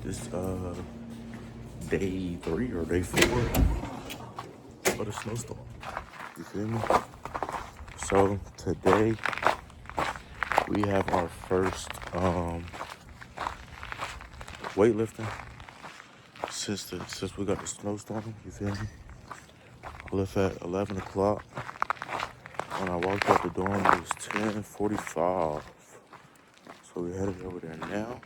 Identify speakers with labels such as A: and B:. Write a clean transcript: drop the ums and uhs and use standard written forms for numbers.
A: This day 3 or day 4 of the snowstorm. You feel me? So today we have our first weightlifting since we got the snowstorm. You feel me? I left at 11 o'clock. When I walked out the dorm, it was 10:45. So we headed over there now.